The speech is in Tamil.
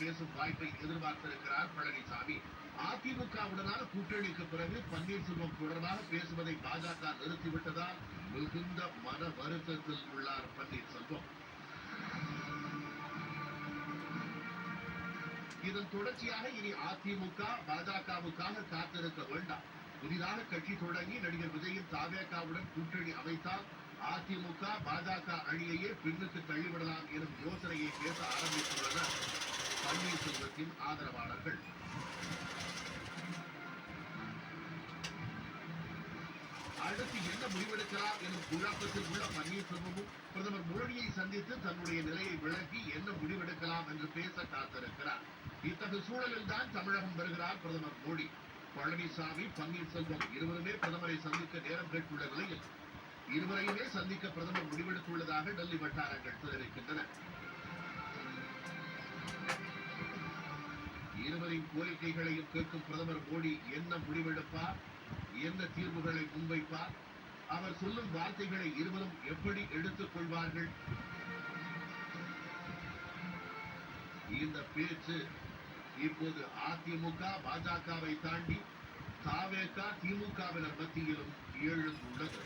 பேசும் வாய்ப்பை எதிர்பார்த்திருக்கிறார் பழனிசாமி. அதிமுகவுடனான கூட்டணிக்கு பிறகு பன்னீர்செல்வம் தொடர்பாக பேசுவதை பாஜக நிறுத்திவிட்டதால் மிகுந்த மன வருத்தத்தில் உள்ளார் பன்னீர்செல்வம். இதன் தொடர்ச்சியாக இனி அதிமுக பாஜகவுக்காக காத்திருக்க வேண்டாம். புதிதாக கட்சி தொடங்கி நடிகர் விஜயின் தவேகாவுடன் கூட்டணி அமைத்தால் அதிமுக பாஜக அணியையே பின்னுக்கு தள்ளிவிடலாம் எனும் யோசனையை பேச ஆரம்பித்துள்ளனர் பன்னீர்செல்வத்தின் ஆதரவாளர்கள். அடுத்து என்ன முடிவெடுக்கலாம் எனும் குழப்பத்தில் உள்ள பன்னீர்செல்வமும் பிரதமர் மோடியை சந்தித்து தன்னுடைய நிலையை விளக்கி என்ன முடிவெடுக்கலாம் என்று பேச காத்திருக்கிறார். இத்தகைய சூழலில் தான் தமிழகம் வருகிறார் பிரதமர் மோடி. பழனிசாமி பன்னீர்செல்வம் இருவருமே பிரதமரை சந்திக்க நேரம் கேட்டுள்ள நிலையில் இருவரையுமே சந்திக்க பிரதமர் முடிவெடுத்துள்ளதாக டெல்லி வட்டாரங்கள் தெரிவிக்கின்றன. இருவரின் கோரிக்கைகளையும் கேட்கும் பிரதமர் மோடி என்ன முடிவெடுப்பார், என்ன தீர்வுகளை முன்வைப்பார், அவர் சொல்லும் வார்த்தைகளை இருவரும் எப்படி எடுத்துக் கொள்வார்கள்? இந்த பேச்சு இப்போது அதிமுக பாஜகவை தாண்டி தவேக திமுகவினர் மத்தியிலும் எழுந்துள்ளது.